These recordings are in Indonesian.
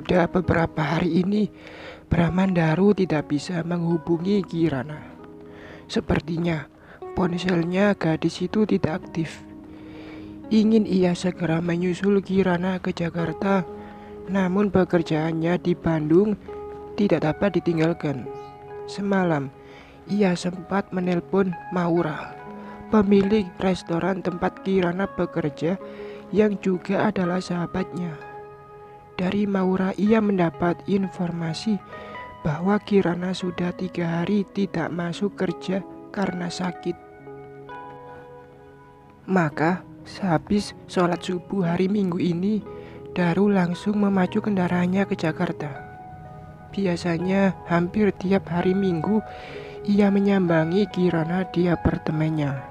Sudah beberapa hari ini, Bramandaru tidak bisa menghubungi Kirana. Sepertinya ponselnya gadis itu tidak aktif. Ingin ia segera menyusul Kirana ke Jakarta, namun pekerjaannya di Bandung tidak dapat ditinggalkan. Semalam, ia sempat menelpon Maura, pemilik restoran tempat Kirana bekerja yang juga adalah sahabatnya. Dari Maura ia mendapat informasi bahwa Kirana sudah 3 hari tidak masuk kerja karena sakit. Maka sehabis sholat subuh hari Minggu ini, Daru langsung memacu kendaraannya ke Jakarta. Biasanya hampir tiap hari Minggu ia menyambangi Kirana di apartemennya.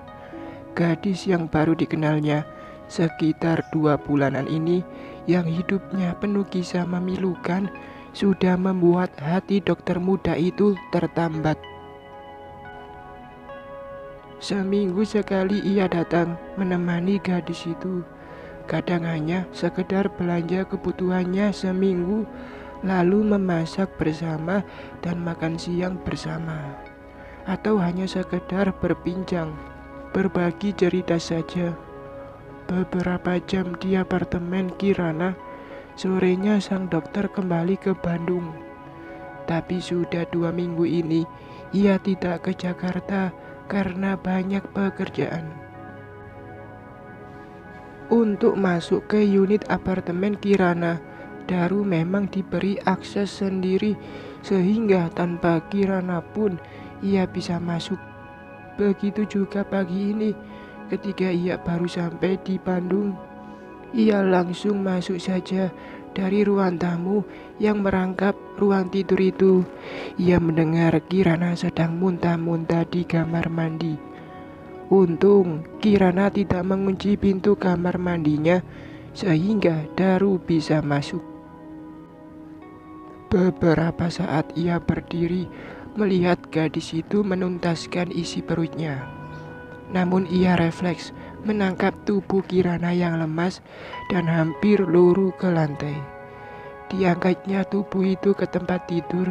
Gadis yang baru dikenalnya sekitar 2 bulanan ini, yang hidupnya penuh kisah memilukan, sudah membuat hati dokter muda itu tertambat. Seminggu sekali ia datang menemani gadis itu. Kadang hanya sekedar belanja kebutuhannya seminggu, lalu memasak bersama dan makan siang bersama. Atau hanya sekedar berbincang, berbagi cerita saja. Beberapa jam di apartemen Kirana, sorenya sang dokter kembali ke Bandung. Tapi sudah 2 minggu ini ia tidak ke Jakarta karena banyak pekerjaan. Untuk masuk ke unit apartemen Kirana, Daru memang diberi akses sendiri sehingga tanpa Kirana pun ia bisa masuk. Begitu juga pagi ini. Ketika ia baru sampai di Bandung, ia langsung masuk saja dari ruang tamu yang merangkap ruang tidur itu. Ia mendengar Kirana sedang muntah-muntah di kamar mandi. Untung Kirana tidak mengunci pintu kamar mandinya sehingga Daru bisa masuk. Beberapa saat ia berdiri melihat gadis itu menuntaskan isi perutnya. Namun ia refleks menangkap tubuh Kirana yang lemas dan hampir luruh ke lantai. Diangkatnya tubuh itu ke tempat tidur.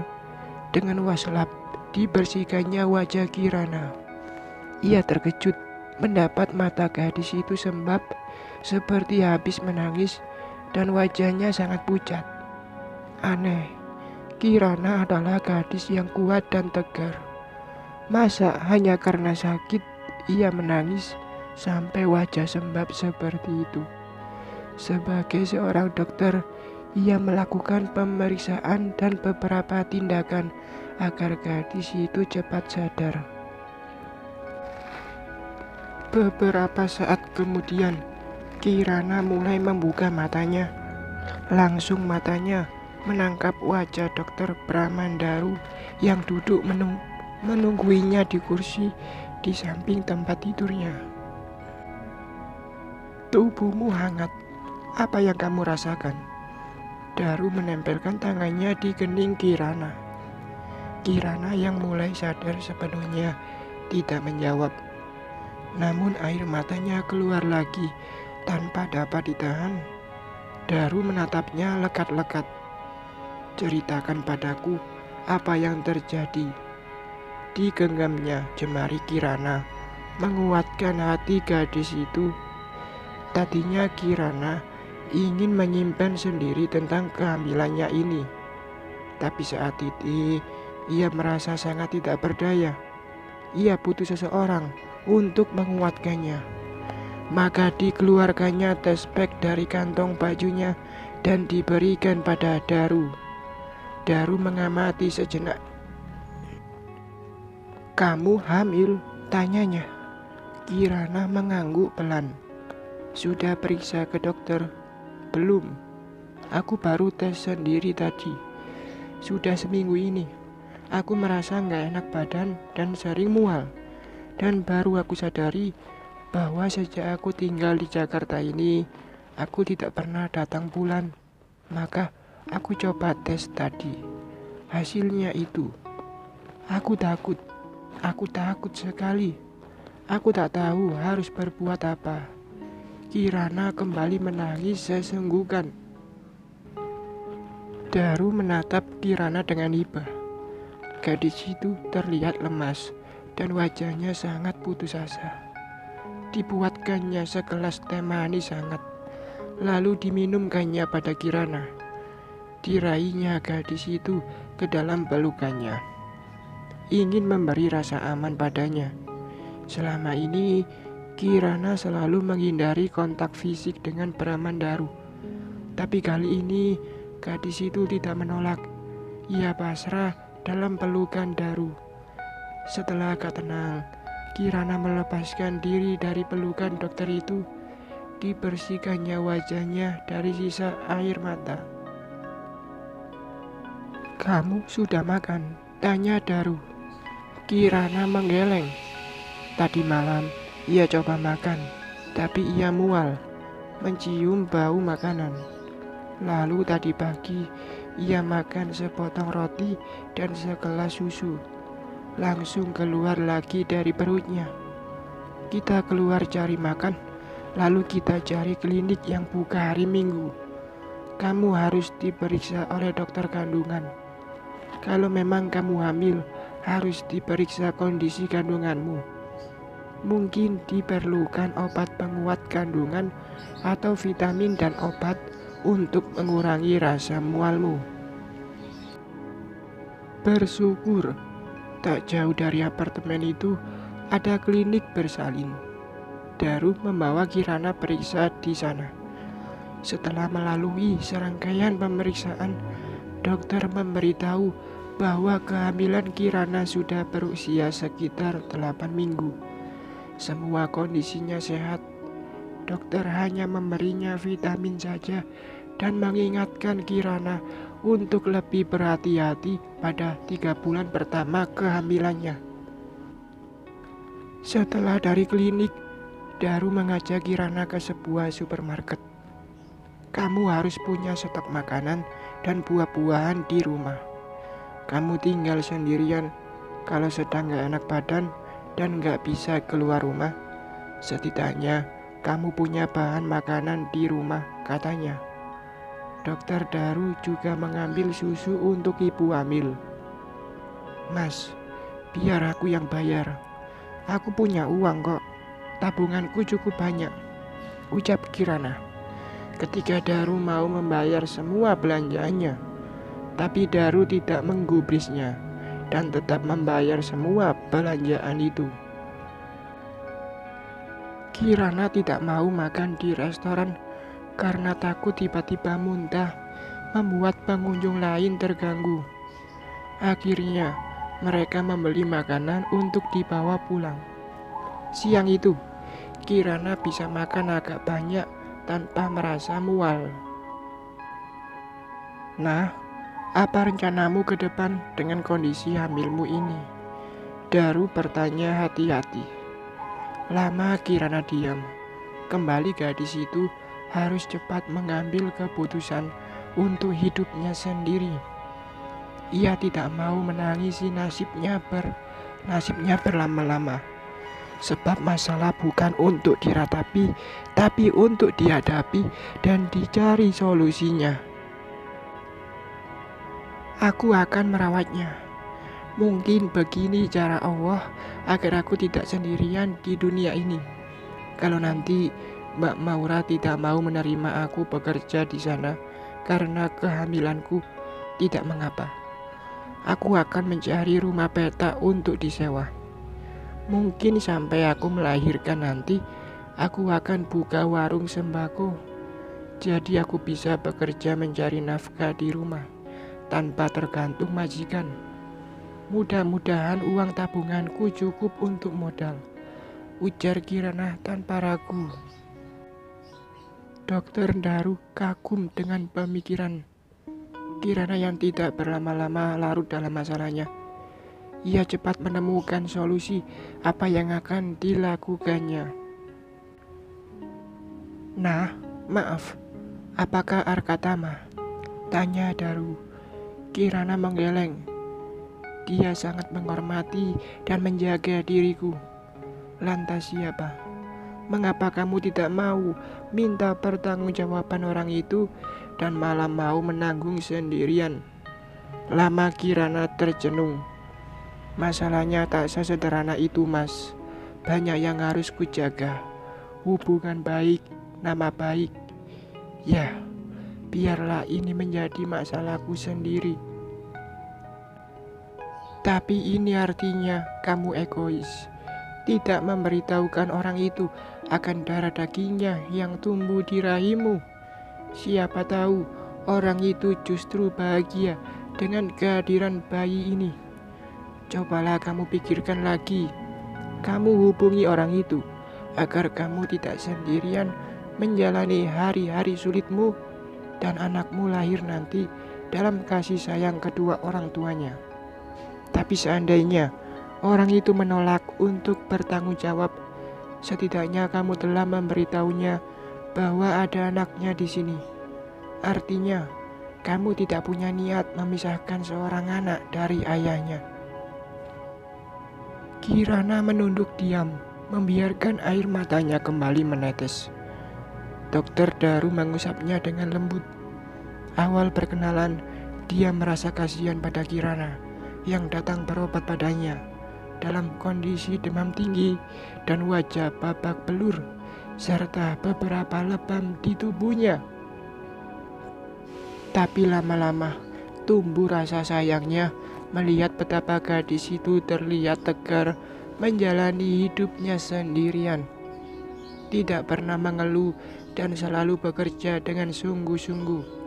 Dengan waslap dibersihkannya wajah Kirana. Ia terkejut mendapat mata gadis itu sembab seperti habis menangis dan wajahnya sangat pucat. Aneh, Kirana adalah gadis yang kuat dan tegar. Masa hanya karena sakit ia menangis sampai wajah sembab seperti itu? Sebagai seorang dokter, ia melakukan pemeriksaan dan beberapa tindakan agar gadis itu cepat sadar. Beberapa saat kemudian, Kirana mulai membuka matanya. Langsung matanya menangkap wajah dokter Bramandaru yang duduk menungguinya di kursi di samping tempat tidurnya. Tubuhmu hangat, apa yang kamu rasakan? Daru menempelkan tangannya di kening Kirana. Kirana yang mulai sadar sepenuhnya tidak menjawab. Namun air matanya keluar lagi tanpa dapat ditahan. Daru menatapnya lekat-lekat. Ceritakan padaku apa yang terjadi. Digenggamnya jemari Kirana, menguatkan hati gadis itu. Tadinya Kirana ingin menyimpan sendiri tentang kehamilannya ini. Tapi saat itu ia merasa sangat tidak berdaya. Ia butuh seseorang untuk menguatkannya. Maka dikeluarkannya tespek dari kantong bajunya dan diberikan pada Daru. Daru mengamati sejenak. Kamu hamil? Tanyanya. Kirana mengangguk pelan. Sudah periksa ke dokter? Belum. Aku baru tes sendiri tadi. Sudah seminggu ini. Aku merasa gak enak badan dan sering mual. Dan baru aku sadari bahwa sejak aku tinggal di Jakarta ini, aku tidak pernah datang bulan. Maka aku coba tes tadi. Hasilnya itu. Aku takut sekali. Aku tak tahu harus berbuat apa. Kirana kembali menangis sesenggukan. Daru menatap Kirana dengan hibah. Gadis itu terlihat lemas dan wajahnya sangat putus asa. Dibuatkannya segelas teh manis hangat, lalu diminumkannya pada Kirana. Diraihnya gadis itu ke dalam pelukannya, ingin memberi rasa aman padanya. Selama ini, Kirana selalu menghindari kontak fisik dengan Brahman Daru. Tapi kali ini, gadis itu tidak menolak. Ia pasrah dalam pelukan Daru. Setelah agak tenang, Kirana melepaskan diri dari pelukan dokter itu. Dibersihkannya wajahnya dari sisa air mata. "Kamu sudah makan?" tanya Daru. Kirana menggeleng. Tadi malam ia coba makan, tapi ia mual, mencium bau makanan. Lalu tadi pagi ia makan sepotong roti dan segelas susu. Langsung keluar lagi dari perutnya. Kita keluar cari makan, lalu kita cari klinik yang buka hari Minggu. Kamu harus diperiksa oleh dokter kandungan. Kalau memang kamu hamil, harus diperiksa kondisi kandunganmu. Mungkin diperlukan obat penguat kandungan atau vitamin dan obat untuk mengurangi rasa mualmu. Bersyukur, tak jauh dari apartemen itu ada klinik bersalin. Daru membawa Kirana periksa di sana. Setelah melalui serangkaian pemeriksaan, dokter memberitahu bahwa kehamilan Kirana sudah berusia sekitar 8 minggu. Semua kondisinya sehat. Dokter hanya memberinya vitamin saja dan mengingatkan Kirana untuk lebih berhati-hati pada 3 bulan pertama kehamilannya. Setelah dari klinik, Daru mengajak Kirana ke sebuah supermarket. Kamu harus punya stok makanan dan buah-buahan di rumah. Kamu tinggal sendirian, kalau sedang gak enak badan dan gak bisa keluar rumah, setidaknya kamu punya bahan makanan di rumah, katanya. Dokter Daru juga mengambil susu untuk ibu hamil. Mas, biar aku yang bayar. Aku punya uang kok. Tabunganku cukup banyak, ucap Kirana. Ketika Daru mau membayar semua belanjaannya, tapi Daru tidak menggubrisnya dan tetap membayar semua belanjaan itu. Kirana tidak mau makan di restoran karena takut tiba-tiba muntah, membuat pengunjung lain terganggu. Akhirnya, mereka membeli makanan untuk dibawa pulang. Siang itu, Kirana bisa makan agak banyak tanpa merasa mual. Nah, apa rencanamu ke depan dengan kondisi hamilmu ini? Daru bertanya hati-hati. Lama Kirana diam. Kembali gadis itu harus cepat mengambil keputusan untuk hidupnya sendiri. Ia tidak mau menangisi nasibnya berlama-lama. Sebab masalah bukan untuk diratapi, tapi untuk dihadapi dan dicari solusinya. Aku akan merawatnya. Mungkin begini cara Allah agar aku tidak sendirian di dunia ini. Kalau nanti Mbak Maura tidak mau menerima aku bekerja di sana karena kehamilanku, tidak mengapa. Aku akan mencari rumah petak untuk disewa. Mungkin sampai aku melahirkan nanti, aku akan buka warung sembako. Jadi aku bisa bekerja mencari nafkah di rumah, tanpa tergantung majikan. Mudah-mudahan uang tabunganku cukup untuk modal, ujar Kirana tanpa ragu. Dokter Daru kagum dengan pemikiran Kirana yang tidak berlama-lama larut dalam masalahnya. Ia cepat menemukan solusi apa yang akan dilakukannya. Nah, maaf, apakah Arkatama? Tanya Daru. Kirana menggeleng. Dia sangat menghormati dan menjaga diriku. Lantas siapa? Mengapa kamu tidak mau minta pertanggungjawaban orang itu dan malah mau menanggung sendirian. Lama Kirana tercenung. Masalahnya tak sesederhana itu, Mas. Banyak yang harus kujaga. Hubungan baik, nama baik. Ya, biarlah ini menjadi masalahku sendiri. Tapi ini artinya kamu egois. Tidak memberitahukan orang itu akan darah dagingnya yang tumbuh di rahimmu. Siapa tahu orang itu justru bahagia dengan kehadiran bayi ini. Cobalah kamu pikirkan lagi. Kamu hubungi orang itu agar kamu tidak sendirian menjalani hari-hari sulitmu dan anakmu lahir nanti dalam kasih sayang kedua orang tuanya. Tapi seandainya orang itu menolak untuk bertanggung jawab, setidaknya kamu telah memberitahunya bahwa ada anaknya di sini. Artinya, kamu tidak punya niat memisahkan seorang anak dari ayahnya. Kirana menunduk diam, membiarkan air matanya kembali menetes. Dokter Daru mengusapnya dengan lembut. Awal perkenalan, dia merasa kasihan pada Kirana yang datang berobat padanya dalam kondisi demam tinggi dan wajah babak belur serta beberapa lebam di tubuhnya. Tapi lama-lama tumbuh rasa sayangnya melihat betapa gadis itu terlihat tegar menjalani hidupnya sendirian. Tidak pernah mengeluh dan selalu bekerja dengan sungguh-sungguh.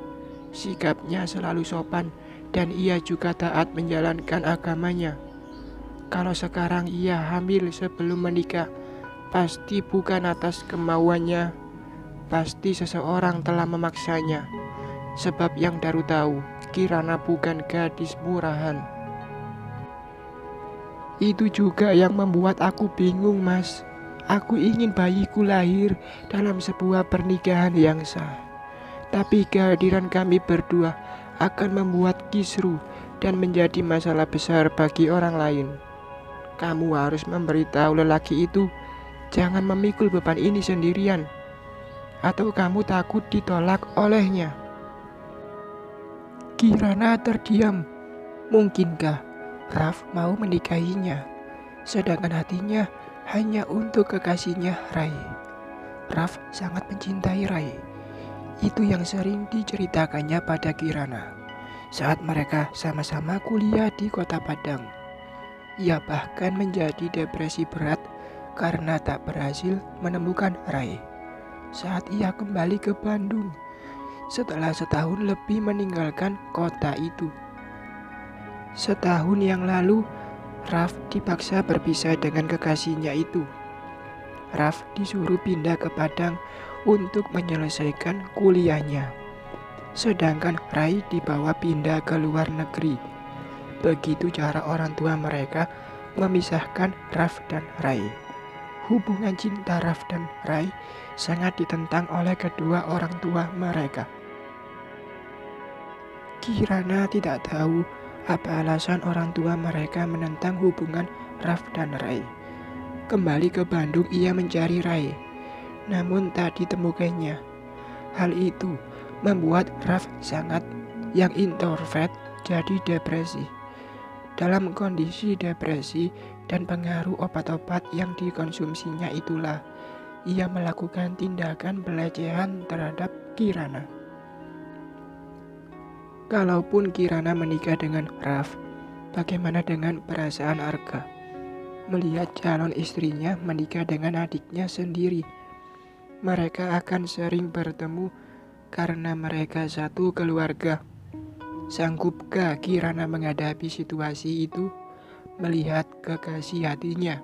Sikapnya selalu sopan dan ia juga taat menjalankan agamanya. Kalau sekarang ia hamil sebelum menikah, pasti bukan atas kemauannya. Pasti seseorang telah memaksanya. Sebab yang Daru tahu, Kirana bukan gadis murahan. Itu juga yang membuat aku bingung, Mas. Aku ingin bayiku lahir dalam sebuah pernikahan yang sah. Tapi kehadiran kami berdua akan membuat kisru dan menjadi masalah besar bagi orang lain. Kamu harus memberitahu lelaki itu jangan memikul beban ini sendirian. Atau kamu takut ditolak olehnya? Kirana terdiam. Mungkinkah Raf mau menikahinya, sedangkan hatinya hanya untuk kekasihnya Rai? Raf sangat mencintai Rai. Itu yang sering diceritakannya pada Kirana saat mereka sama-sama kuliah di kota Padang. Ia bahkan menjadi depresi berat karena tak berhasil menemukan Rai saat ia kembali ke Bandung setelah setahun lebih meninggalkan kota itu. Setahun yang lalu, Raf dipaksa berpisah dengan kekasihnya itu. Raf disuruh pindah ke Padang untuk menyelesaikan kuliahnya, sedangkan Rai dibawa pindah ke luar negeri. Begitu cara orang tua mereka memisahkan Raf dan Rai. Hubungan cinta Raf dan Rai sangat ditentang oleh kedua orang tua mereka. Kirana tidak tahu apa alasan orang tua mereka menentang hubungan Raf dan Rai. Kembali ke Bandung ia mencari Rai, namun tak ditemukannya. Hal itu membuat Raf yang introvert jadi depresi. Dalam kondisi depresi dan pengaruh obat-obat yang dikonsumsinya itulah ia melakukan tindakan pelecehan terhadap Kirana. Kalaupun Kirana menikah dengan Raf, bagaimana dengan perasaan Arka melihat calon istrinya menikah dengan adiknya sendiri? Mereka akan sering bertemu karena mereka satu keluarga. Sanggupkah Kirana menghadapi situasi itu? Melihat kekasih hatinya,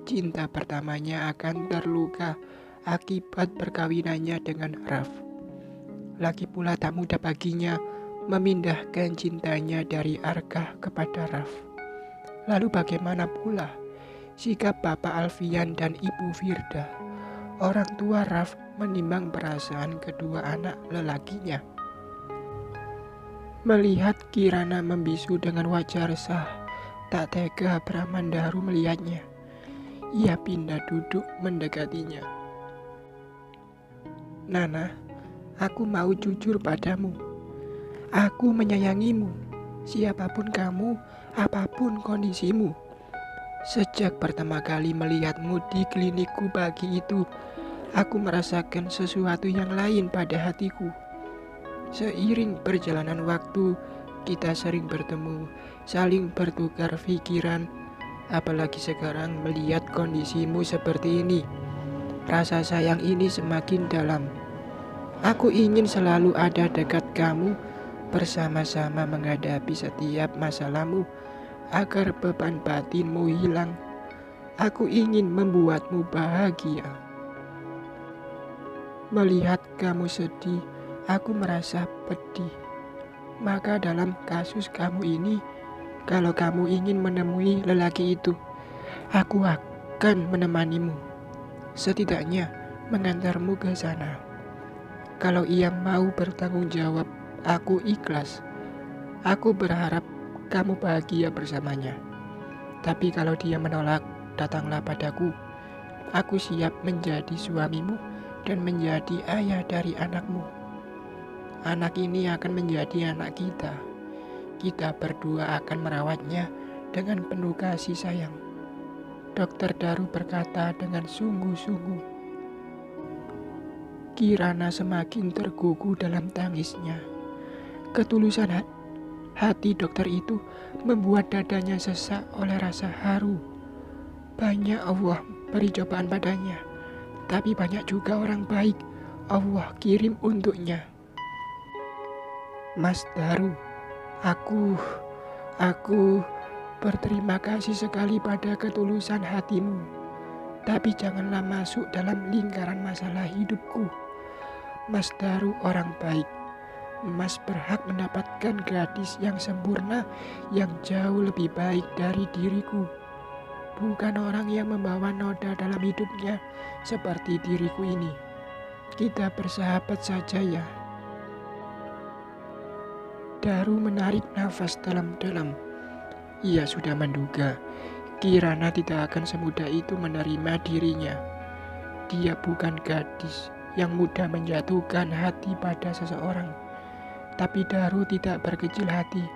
cinta pertamanya akan terluka akibat perkawinannya dengan Raf. Lagi pula tak mudah baginya memindahkan cintanya dari Arka kepada Raf. Lalu bagaimana pula sikap Bapak Alfian dan Ibu Firda, orang tua Raf, menimbang perasaan kedua anak lelakinya? Melihat Kirana membisu dengan wajah resah, tak tega Bramandaru melihatnya. Ia pindah duduk mendekatinya. Nana, Aku mau jujur padamu. Aku menyayangimu, siapapun kamu, apapun kondisimu. Sejak pertama kali melihatmu di klinikku pagi itu, aku merasakan sesuatu yang lain pada hatiku. Seiring perjalanan waktu, kita sering bertemu, saling bertukar pikiran. Apalagi sekarang melihat kondisimu seperti ini, rasa sayang ini semakin dalam. Aku ingin selalu ada dekat kamu, bersama-sama menghadapi setiap masalahmu, agar beban batinmu hilang. Aku ingin membuatmu bahagia. Melihat kamu sedih, aku merasa pedih. Maka dalam kasus kamu ini, kalau kamu ingin menemui lelaki itu, aku akan menemanimu. Setidaknya mengantarmu ke sana. Kalau ia mau bertanggung jawab, aku ikhlas. Aku berharap kamu bahagia bersamanya. Tapi kalau dia menolak, datanglah padaku. Aku siap menjadi suamimu dan menjadi ayah dari anakmu. Anak ini akan menjadi anak kita. Kita berdua akan merawatnya dengan penuh kasih sayang. Dokter Daru berkata dengan sungguh-sungguh. Kirana semakin tergugu dalam tangisnya. Ketulusan hati dokter itu membuat dadanya sesak oleh rasa haru. Banyak Allah beri cobaan padanya, tapi banyak juga orang baik Allah kirim untuknya. Mas Daru, Aku berterima kasih sekali pada ketulusan hatimu. Tapi janganlah masuk dalam lingkaran masalah hidupku. Mas Daru orang baik. Mas berhak mendapatkan gadis yang sempurna, yang jauh lebih baik dari diriku. Bukan orang yang membawa noda dalam hidupnya seperti diriku ini. Kita bersahabat saja ya. Daru menarik nafas dalam-dalam. Ia sudah menduga Kirana tidak akan semudah itu menerima dirinya. Dia bukan gadis yang mudah menjatuhkan hati pada seseorang. Tapi Daru tidak berkecil hati.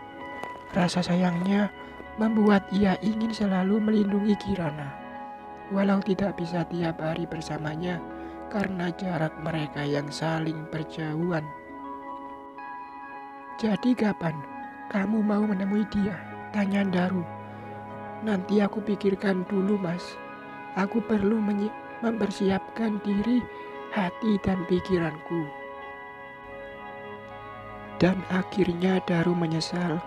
Rasa sayangnya membuat ia ingin selalu melindungi Kirana. Walau tidak bisa tiap hari bersamanya karena jarak mereka yang saling berjauhan. Jadi kapan kamu mau menemui dia? Tanya Daru. Nanti aku pikirkan dulu, Mas. Aku perlu mempersiapkan diri, hati dan pikiranku. Dan akhirnya Daru menyesal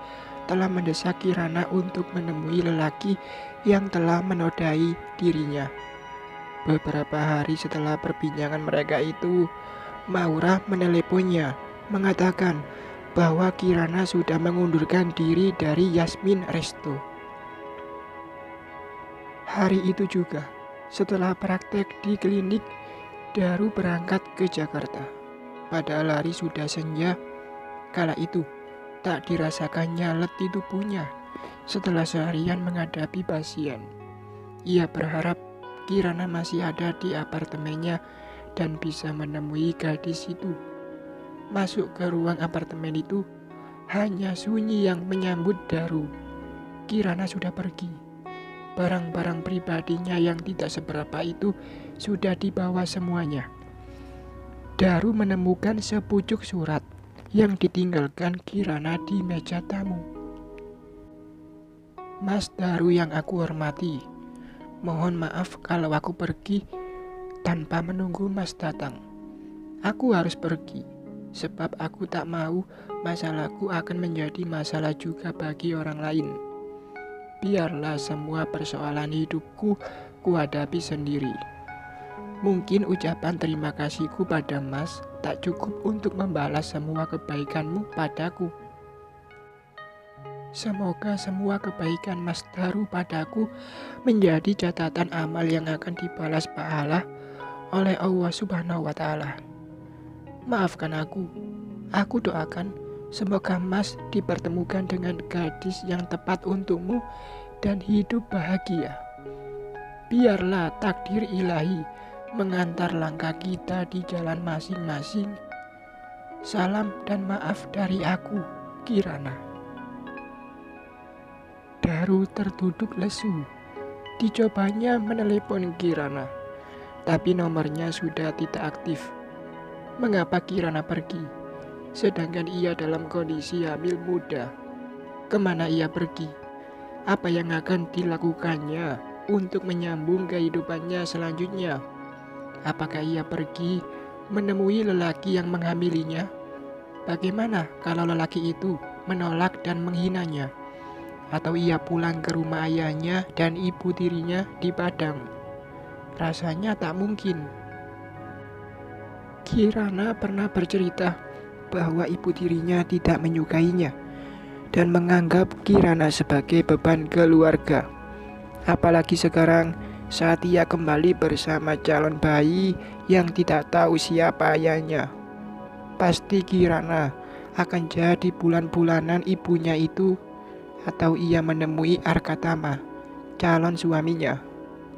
telah mendesak Kirana untuk menemui lelaki yang telah menodai dirinya. Beberapa hari setelah perbincangan mereka itu, Maura meneleponnya, mengatakan bahwa Kirana sudah mengundurkan diri dari Yasmin Resto. Hari itu juga, setelah praktek di klinik, Daru berangkat ke Jakarta. Padahal hari sudah senja, kala itu tak dirasakannya letih tubuhnya setelah seharian menghadapi pasien. Ia berharap Kirana masih ada di apartemennya dan bisa menemui gadis itu. Masuk ke ruang apartemen itu, hanya sunyi yang menyambut Daru. Kirana sudah pergi. Barang-barang pribadinya yang tidak seberapa itu sudah dibawa semuanya. Daru menemukan sepucuk surat yang ditinggalkan Kirana di meja tamu. Mas Daru yang aku hormati, mohon maaf kalau aku pergi tanpa menunggu Mas datang. Aku harus pergi. Sebab aku tak mau masalahku akan menjadi masalah juga bagi orang lain. Biarlah semua persoalan hidupku kuhadapi sendiri. Mungkin ucapan terima kasihku pada Mas tak cukup untuk membalas semua kebaikanmu padaku. Semoga semua kebaikan Mas Daru padaku menjadi catatan amal yang akan dibalas pahala oleh Allah Subhanahu wa Ta'ala. Maafkan aku doakan semoga Mas dipertemukan dengan gadis yang tepat untukmu dan hidup bahagia. Biarlah takdir ilahi mengantar langkah kita di jalan masing-masing. Salam dan maaf dari aku, Kirana. Daru terduduk lesu. Dicobanya menelepon Kirana, tapi nomornya sudah tidak aktif. Mengapa Kirana pergi, sedangkan ia dalam kondisi hamil muda? Kemana ia pergi? Apa yang akan dilakukannya untuk menyambung kehidupannya selanjutnya? Apakah ia pergi menemui lelaki yang menghamilinya? Bagaimana kalau lelaki itu menolak dan menghinanya? Atau ia pulang ke rumah ayahnya dan ibu tirinya di Padang? Rasanya tak mungkin. Kirana pernah bercerita bahwa ibu tirinya tidak menyukainya dan menganggap Kirana sebagai beban keluarga. Apalagi sekarang saat ia kembali bersama calon bayi yang tidak tahu siapa ayahnya. Pasti Kirana akan jadi bulan-bulanan ibunya itu, atau ia menemui Arkatama, calon suaminya.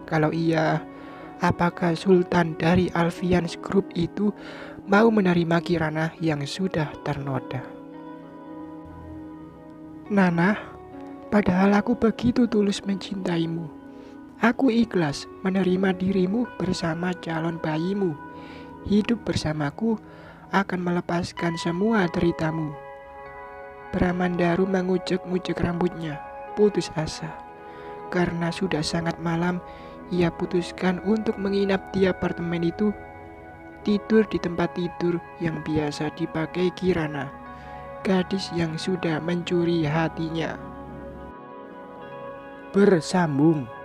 Kalau iya, apakah Sultan dari Alfians Group itu mau menerima Kirana yang sudah ternoda? Nana, padahal aku begitu tulus mencintaimu. Aku ikhlas menerima dirimu bersama calon bayimu. Hidup bersamaku akan melepaskan semua deritamu. Bramandaru mengucek-ngucek rambutnya, putus asa. Karena sudah sangat malam, ia putuskan untuk menginap di apartemen itu. Tidur di tempat tidur yang biasa dipakai Kirana, gadis yang sudah mencuri hatinya. Bersambung.